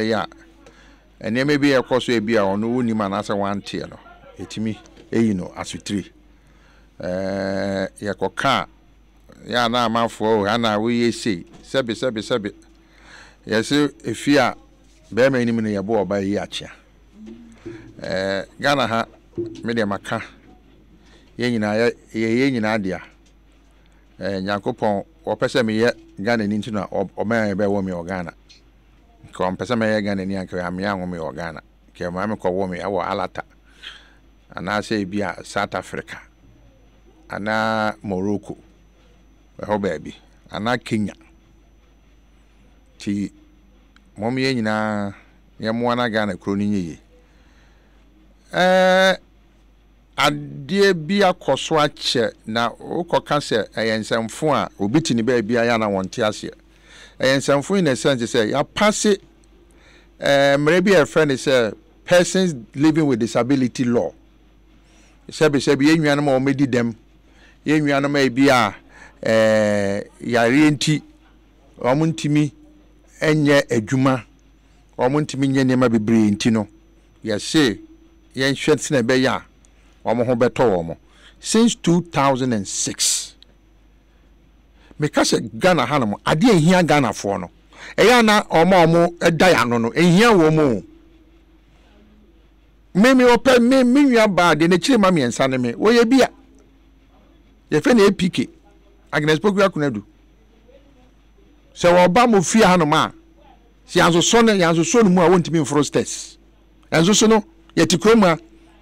ya ene me bi ekoso e bi a ono woni ma na se wan tie no etimi eyi no asutri ya koka ya na amafo ana wo yesi sebe yesi efia be ma enim no ye bo oba yi achia Ghana ha me de maka ye nyina dia Nyankopon opese me ye Ghana ni ntino o ma be wo me o Ghana ko mpese me ye Ghana ni anke am ya wo me o Ghana ke ma me ko wo me awo alata ana se bia South Africa ana Morocco ho baby ana Kenya ti mom ye nyina ye mo na Ghana kro ni nyi adie bia koso ache na ukoka se eyensemfo a obitini ba bia ya na wonte ase eyensemfo in a sense say ya pass maybe a friend say persons living with disability law sabi ye nwana ma o medi dem ye nwana ma bia ya renti omuntimi enye adwuma omuntimi nye nema bebre enti no ya say yen hwetse na be ya omo ho beto omo since 2006 because Ghana hanum ade ehia Ghana fo no eya na omo edaya no no ehia wo mo memi ope me nwa ba de na chire ma miensa ne me wo ye bia ye fe na APK Agnes Pogua kunadu se wo ba mo fie hanum a si anso so ne yanso so no mu a wontimi mfrostes yanso so no ye tikroma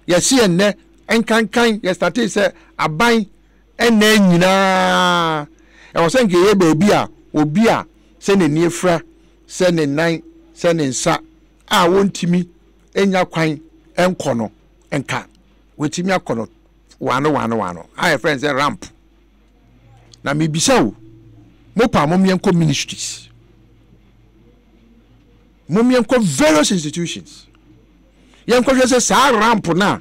ye si enne enkankan ye start say aban enne nyina e wo se nke ye baabi a obi a se ne niefra se ne nan se ne nsa a wontimi enya kwan enkono enka wetimi akono wano I friends say ramp na me bisa wo mo pa mo mienko ministries mo mienko various institutions yanko se sa ramp na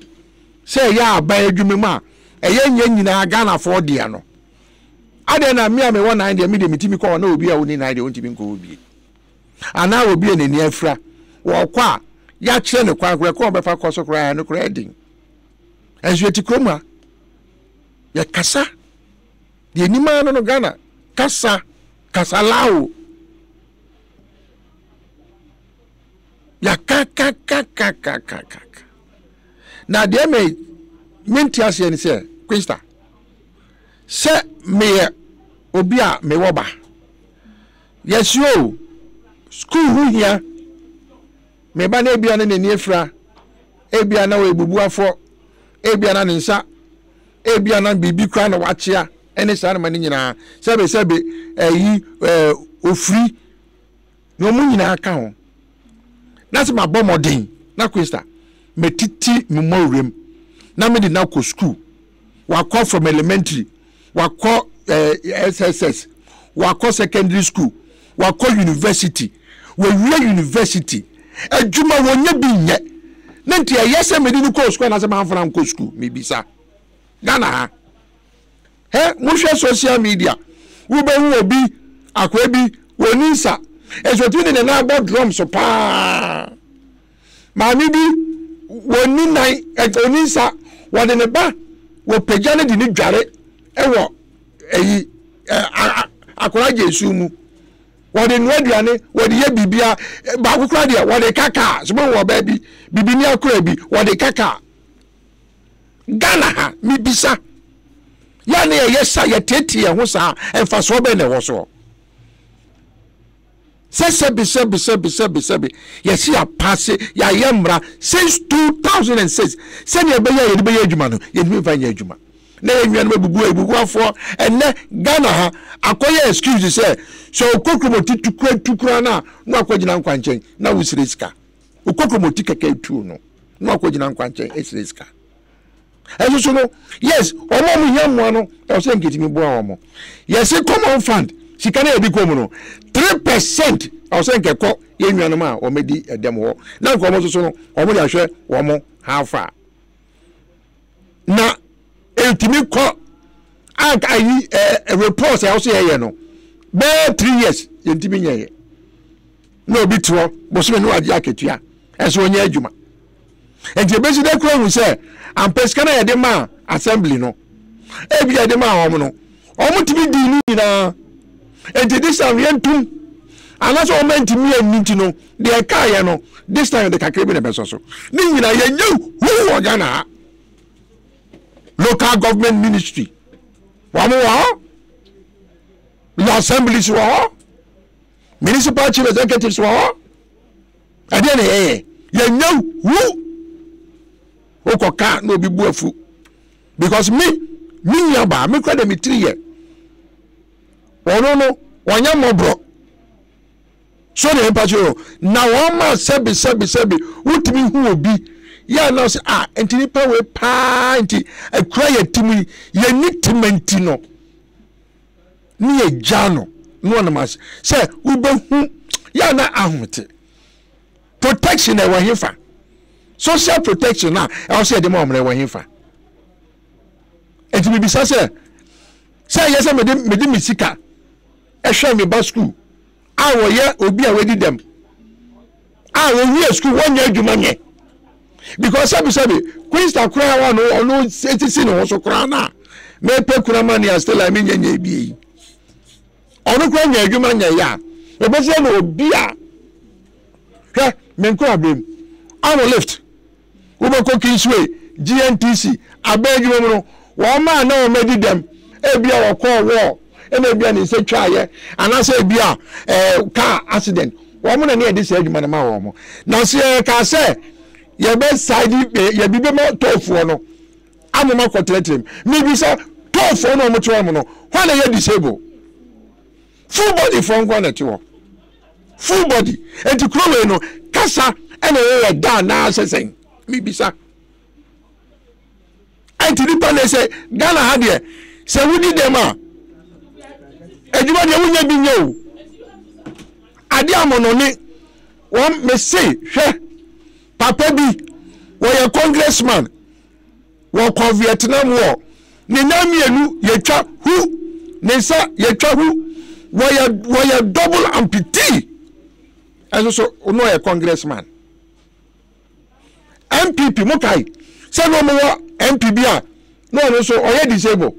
say ya ba adwuma ma eye nyina Ghana for dia no ade na me me wona ide me de mitimi ko na obi a woni na ide wontimi ko obi ana obi ne ni afra wo kwa ya kire ne kwan kure ko be fa koso kura no kura edin enzueti kroma ya kasa de nima no Ghana kasa lao ya ka na de me minti ase ni se Krista se me obi a me woba yes yo school hu hia me ba na ebia na ni afra ebia na we bubu afo ebia na nsa ebia na bibi kwa na wachia ene sa na mani nyina sebe yi ofri no mu nyina aka ho na se ma bomodin na Krista metiti mumorem na me di na ko school wa call from elementary wa call SSS wa call secondary school wa call university we university adwuma wonya bi nye na nti yese me di no ko school na se ma fran ko school me bisa Ghana ha mo hwe social media wo be hu obi akwa bi woni nsa ezotu ne na agbo drum so pa ma mi bi woni nai oni nsa wode ne ba wo pejane di ni dware ewo eyi akora Jesu mu wode no aduane wode ye bibia ba akokra dia wode kaka so mo wo ba bi bibi ni akora bi wode kaka Ghana ha mi bisa ya ne yesa ye tete ye ho sa emfa so be ne wo so Sebi. Yes, ya pass ya yemra since 2006. Send your baby, you be a Jumano, you be fine a Juma. Nay, you are bubu for and Ghana ha acquire excuses say so Kokomoti to create to crana, no Kojinan Quanchen, now is Riska. Ukokomoti cake too, no Kojinan Quanchen, it's Riska. As you know, yes, or young one, I was saying getting me more. Yes, a common fund. She can be common 3%. I was saying, "Call you or maybe a demo." Now, come so or more share one more half far. Now, ultimate call. I report. I also, 3 years. no bitwo bosome no agi aketua enso onye adwuma enti besi de kura hu se ampeska na ye de ma assembly no ebi ye de ma hom no omutimi di ni nyina enti this time yentum anaso omentimi aniti no de ekaye no this time de kakrebi na beso so ni nyina ye nyu hu ogana local government ministry wamu wa the assemblies wa municipal chief executives wa adene ye nyu hu okoka no bi buafu because me yaba me kwada me 3 year ono no wanya mobro so de empacho na wo ma sebi utimi hu obi ya na say entini pa we pa enti akura ya timi ye nitimenti no ni ye jano no na mas say ubehu ya na ahote protection e wa hefa social protection na I say the mom na wa hefa enti bibisa say yes me de misika ehwe me ba school awo ye obi a wedi dem awo wi school wonya adwuma nye because sabi Queen's akura wa no ono etisi no so kura na me pe kura mani a still I mean nya bi ono kura nya adwuma nya ya e be se no obi a hwe me nko abem awo lift wo be ko Kingsway GNTC abedwuma no wo ma na o medi dem ebi a wo ko wo ene bia ni se twaye anase bia car accident wo mo na ne edi se adwuma na ma wo mo na se ka se ye be side ye bibe mo tofu no amoma kotretrem me bi se tofu no mo twa mo no ho na ye disable full body from gonna to full body enti krowe no kasa ene ye da na sesen me bi sa enti di pa ne se Ghana ha de se wudi dem a ejuma de wunya bi nyo ade amono ni won me say hwe papa bi wo ye congressman wo ko Vietnam war ni na mienu ye twa hu ni sa ye twa hu wo ye double amputee so no ye congressman MPP mokai say no mo MPB a no so o ye disabled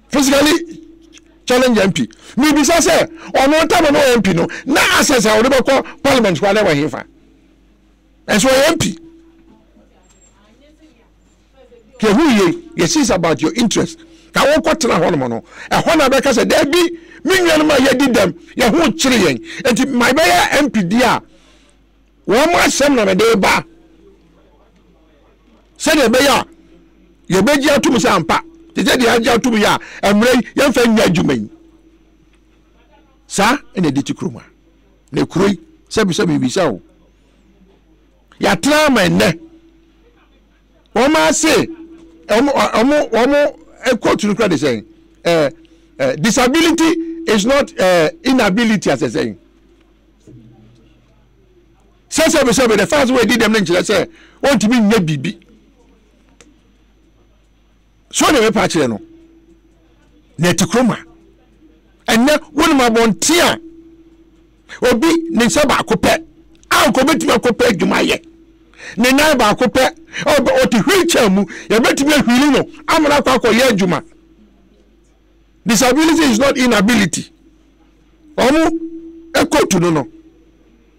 physically challenge MP me bi say ono tamo no MP no na access a wo be ko parliament kwa na wa hefa enso MP ke hu yes is about your interest ka wo kwotena ho no e ho na be ka say da bi minwan ma ye didam ye ho kire yen enti my be MP dia wo mo asem na me de ba se de be ya ye beji atum se ampa te de aji atum ya emre ye fa nya adwuman sa ene de tikroma ne kuroi sebi bi sa o ya tra ma ne o ma se omo quote to the saying disability is not inability as I saying say the first way did them say want to be nya bibi so na me pa kire no na tikroma enne wonu ma bontia obi ne se ba akopɛ anko betimi akopɛ adwuma ye ne na ba akopɛ o ti hwicha mu ye betimi ahwili no amra kwa akɔ ye adwuma disability is not inability omu ekotu no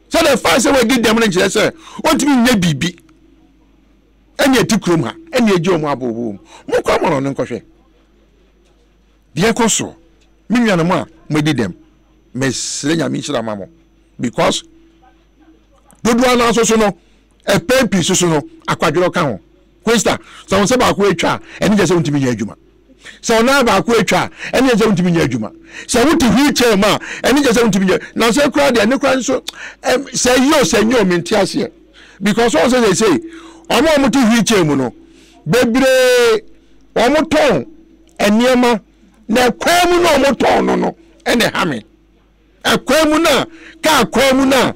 so the first way did them na kire say ontimi nya bibi enya tikroma enya eji omu abobo mu kwa mo no nkɔhwɛ die koso minwana mu a medi dem mesrenya mi chira mamo because dodo ana so no e pepi so no akwadwero ka ho kwesta so won se ba ko etwa eni je se untimi nya adwuma so na ba ko etwa eni je se untimi nya adwuma so wuti wheelchair ma eni je se untimi nya na so kura de eni kura so se nyo mentiase because also they say omo muti wheelchair mu no bebre omo ton eniema na kwamu no omo ton no ene hame akwamu na ka akwamu na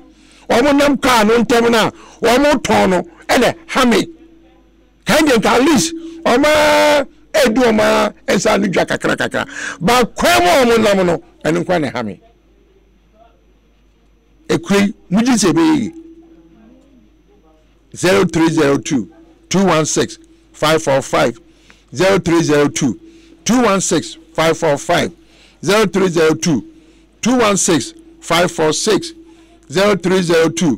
omo nam ka no ntem na omo ton no ene hame kan den ka list omo edu omo ensa nu dwa kakra ba kwamu omo nam no ene kwa ne hame ekui muji se be 0302 216 545 0302 216 545 0302 216 546 0302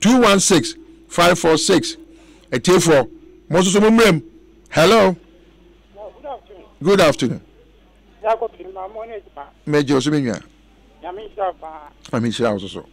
216 546 Etefo Moso Mumrem. Hello. Good afternoon. Major Suminia. Family also.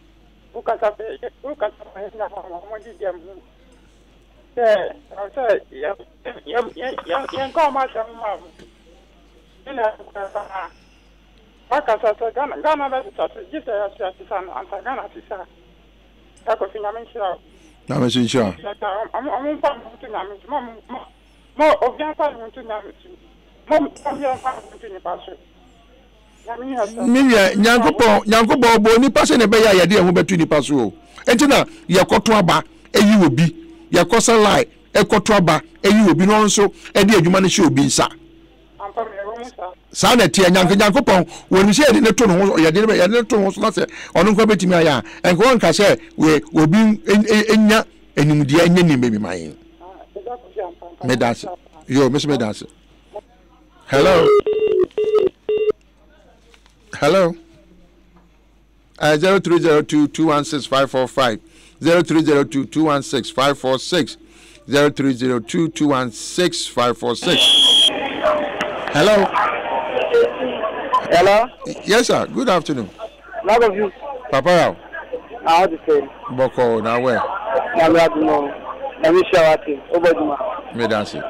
Nyankopo bo ni pase ne be ya yade ho betu ni paso o entina yakoto aba eyi obi yakosa lai ekoto aba eyi obi no nso e de adwuma ne hye obi nsa sa na tie nyankopon woni se ne to no ho yade ne to no so na se ono nko betimi aya enko won ka se we obi enya enimdia enya ni bebi man medase yo medase. Hello. Hello. 0302 216 545 0302 216 546 0302 216 546. Hello. Hello. Yes, sir. Good afternoon. Lot of you. Papa. How to say? Boko na where? I'm not know. Let me share what thing. Oboduma. Medase.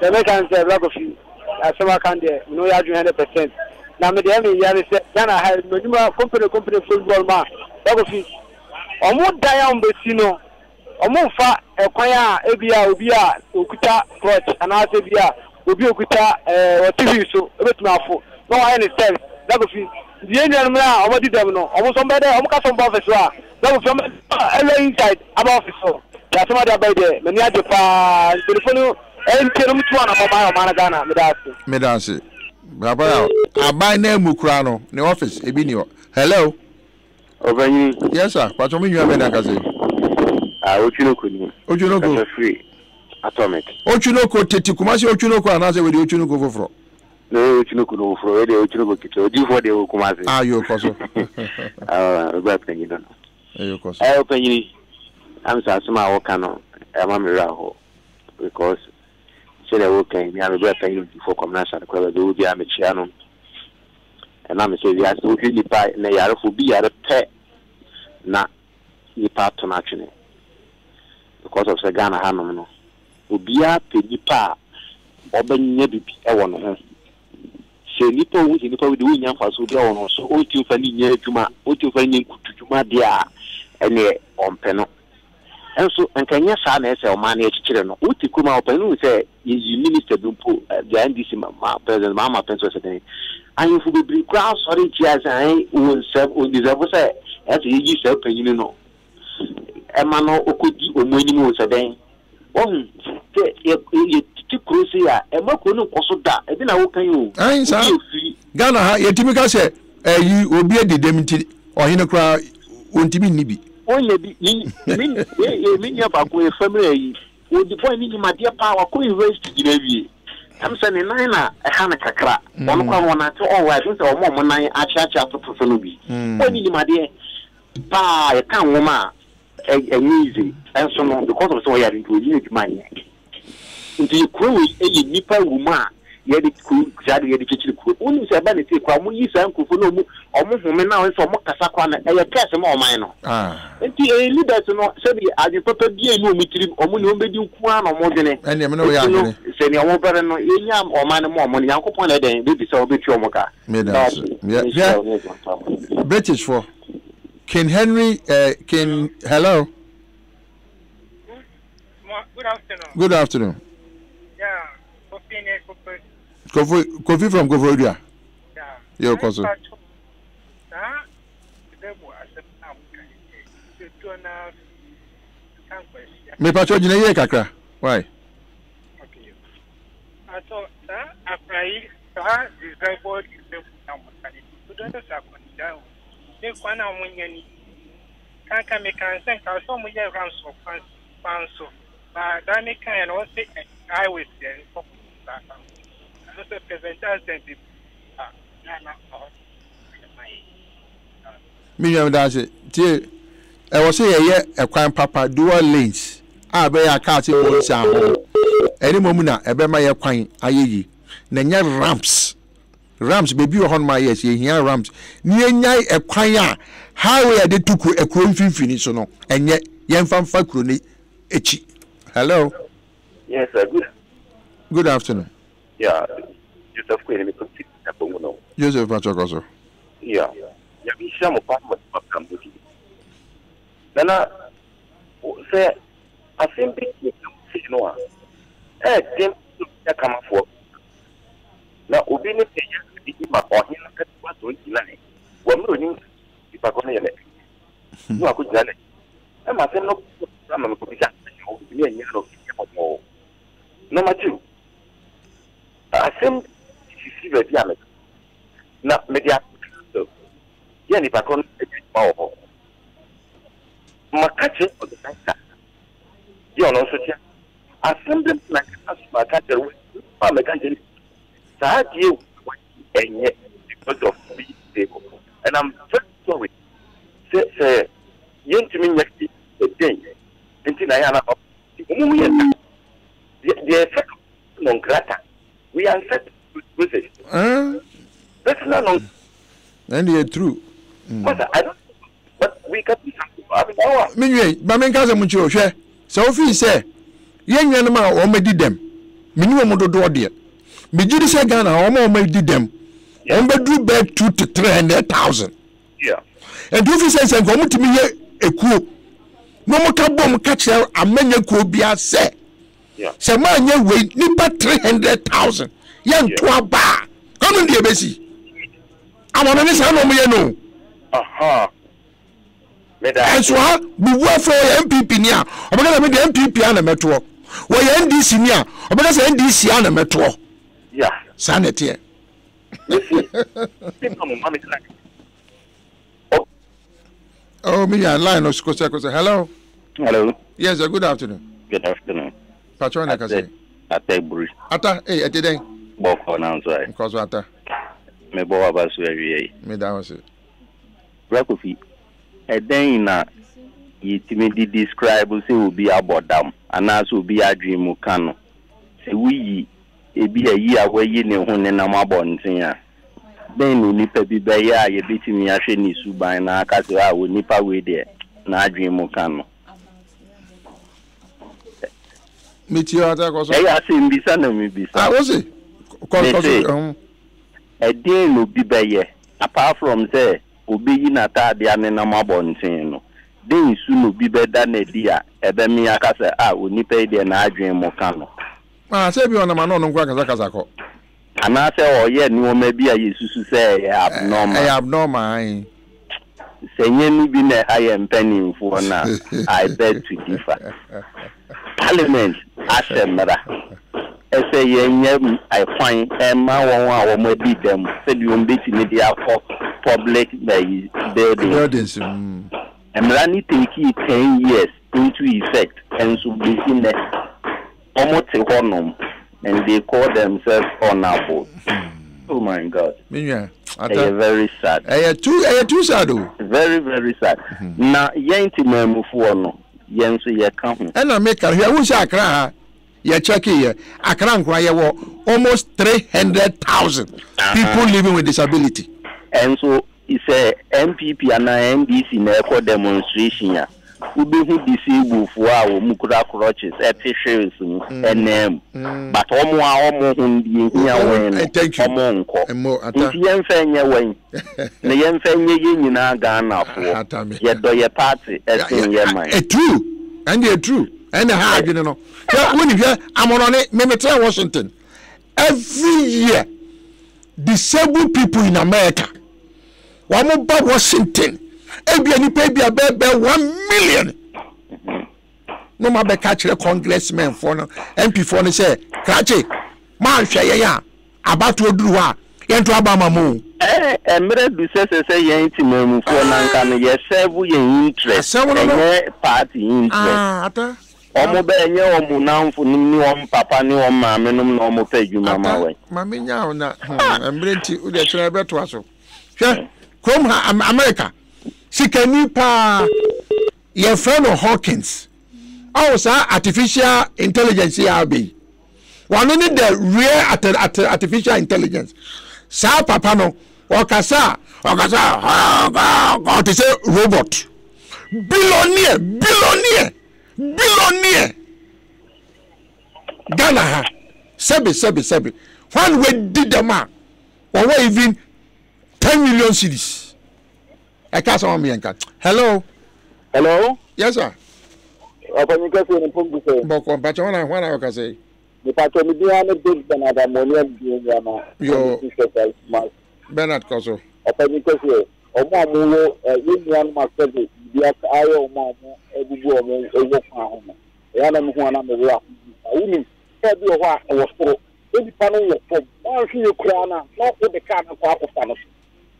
The American say lot of you. Asempa can there. No, you are 100%. Now me dey me yarn say Ghana have meduma company football man. Lot of you. Omo dan am besi no. Omo fa ekwan a ebia obi a okuta clutch and as ebia obi okuta TV so ebetuma afo. No I understand. Lot of you. The Indian man omo di dem no. Omo somebody omo ka some office wa. Lot of you every inside about office so. Ya somebody about there. Me ni ade pa telephone Medase. Baba, abai na mukura no, ne office ebi ni. Hello. Obani. Yes sir. Pato mi nwa meda kaze. Ochunoko ni. Ochunoko. Free. Atomic. Ochunoko teti kumasi ochunoko anase we di ochunoko foforo. No ochunoko no foforo, we di ochunoko kito. Odi for de kumasi. Yo koso. Oba penyi no. Yo koso. Penyi. Am sa asuma woka no. E ma me raho because say they okay, me am be paying before commercial because they will be am chiano. And am say we are so really buy na yare fo bi yare pe na nipa to na twene. Because of say Ghana hanom no. Obi a pe nipa obanya bibi e wo no ho. Say nipa wo nipa we do nya fa so bi wo no so o ti fa ni nya adwuma, o ti fa ni nkutu dwuma de a ene ompe no. And so, and can you say, or manage children? What you come out and say, you minister Dumpo, the NDC president, Mamma Pencil today. And if we be ground, sorry, cheers, I will serve on this ever say, as you self, you know. A man could be a minimum today. Oh, you took Crucia, and what could also that? I didn't know what you. I say, Ghana, your typical say, you will be a dementi or in a crowd, won't be nibi. Only me about a family would the point in my dear power could raise to give. I'm sending Nina a Hanaka. One at all, I think, or more money at church after Profanubi. Only my dear, pa, a town woman, and easy, and so on, because of so I had into huge money. Into your crew, a nipper woman. Yet it could exactly educate you. Only say about it, Kwamu, uncle for no more now, and so more Casakwana, and a cast more minor. And the leader to know, said I did put a dear new meeting or Munum Kwan or more than it. And you say, I won't better know Yam or minor more money. Uncle Pona, then baby so bit your mocha. British for King Henry, King, hello. Good afternoon. Yeah. Kofi from Govrodia. Yeah. Yo, Koso. Me pacho jine ye kakra. Why? Okay. I thought after disabled is the down. So don't say down. They kwana munyani. can make consent or some way around so fancy. But Danny can also say I was there. Also present as Million does it. I was say a crime papa dual lanes. I be a car to any moment I be my quine. Aye, Nanya ramps baby on my ears here ramps near a quire. How we are they took a crone finish no and yet young fan facrony echi. Hello. Yes, sir. Good afternoon. Yeah, Joseph Queen. Joseph Pachokoso. Yeah. Ya bisha mo pa mo pakambuki. Nana say Asempa FM no a dem ya kama fo. Na obi ne peya di ma ohin na ka twa so ntilane. Wa mro ni ipa ko na yele. No akujina ne. E ma se no ma me ko bisa. O bi ni no ki mo. Number 2. Asempa si ve dia me. Na media yani pa kon ejimawo makache of the bank you know so tia Asempa na asma kache we pa me kache sa die enye because of me table and I'm very sorry say yentimi nyaki day enti na ya na umu yenta the effect non grata we are set with it that's not no and you're true. But I don't. But we can do something. I mean, Mamen kaza munchiro hwe. So ofi say, yen yen ma o medi dem. Minimum do there. Me gidi say Ghana o ma medi dem. On be do be 2 to 300,000. Yeah. And ofi say ko mutimi ye ekuo. No mo ka bom ka kire amanya kuo bia say. Yeah. Say ma nya we nipa 300,000. Yen to aba. Kono die besi. Amona ni say no mo ye no. Aha. And so, we work for MPP near. I'm going to be the MPP and a metro. Why NDC near? I'm going to say NDC and a metro. Yeah. Sanity. Oh, me and line of Scotia. Hello. Hello. Yes, good afternoon. Good afternoon. Patrona Cassie. Ate Bruce. Ata, hey, at the day. Both for now, sorry. Because Ata. Me bo abasu every Me that was it. Rakofi. A day na yitimidi describe say obi abodam anaso obi adwemu kano. Se we ebi ayi awayi ne ho ne nam abonten a. Ben no nipa bi be ya ye betimi ahwe ni suban na aka se a nipa we de na adwemu kano. Meet Ata koso. E ya se mbisa na me bisa. Ah, was it? Koso. A day no bi be ye. Apart from say obi yi na taade ane na mabonten no den su no bi beda na dia ebe mi aka se onipa ide na adwen mo ka no say bi ona ma no nkwa kasa ko ana se oye ni o ma bi a yesusu se abnormal se nyenu bi na high mpanimfo na I beg to differ. Parliament asemra ese yenye I find ma won a wo mo di dem se di on beti media for public buildings. Emrani take 10 years into effect and so be in the almost honor and they call themselves honorable. Oh my God. Very sad. Too sad. Very, very sad. Now yenti memufu no yenso ye come. And I make a here who say Accra. You check here. Accra nkwa almost 300,000 people living with disability. And so it's a MPP and NDC na echo demonstration ya. Ube who disabled for our mukura crutches, officials, and but omo hundi here thank you. If yen fenye wen, na yen fenye yin na Ghana for. Ye do ye party, esin ye mind. True, and hard, you know. When you hear, I'm on it. Me tell Washington. Every year, disabled people in America. One more Washington. Every pay be 1 million. No matter catch the congressman for no MP for no say, Kachi, man, share ya about to do Yentu abamamu. Emre du say yen ti memu for nanka no ye serve yen interest. Party interest. Ata. Omo be enye omo nanfo ni om papa ni om maame no na omo pa dwuma ma we. Mame nya ona emre nti u de kire beto aso. Hwe kom ha America. Sikani pa your friend Hawkins. Also artificial intelligence ya be. One need the real artificial intelligence. Sa papa no okasa to say robot. Billionaire. Ghana ha. Sebi. When we did the man, or we even 10 million cedis. I can't say me and Hello. Yes, sir. Open you in Pungu say. Boko, but when I can say. The patron be on the big Bernard Ammonium. Yo. Bernard Koso. Open you say. Omo Union Master, the Ayo Mamo, Ebu Omo Home. Yana Muana Mura. Women, every one was for every panel for one few crana, not with the kind of Papastanos.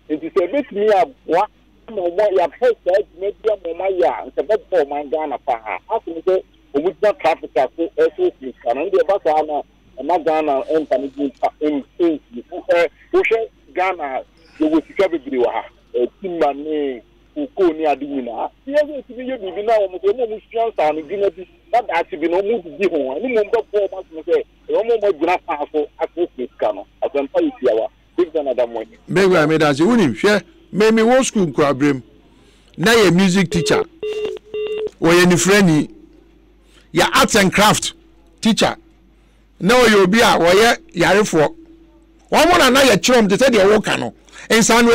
It is a bit me up one more you have heard that maybe my ya, and the bed for my Ghana Paha. After me say, we not capital, so and the Basana, and my Ghana and Panigi in Ghana, you will see everybody. Timane uko ni adimina yeye ti biyo bibi na omo ko mo strian sa ni gina bi na da ti bi no mo di ho ni mo ndo ko ma so say o mo gina pa so akoko no Asempa FM big than other money big I made as unim hwe me wo school ko abrem na ye music teacher o ye ni friend ya arts and craft teacher na o ye obi a wo ye yarefo wo mo na ye chirom te say de wo ka no ensan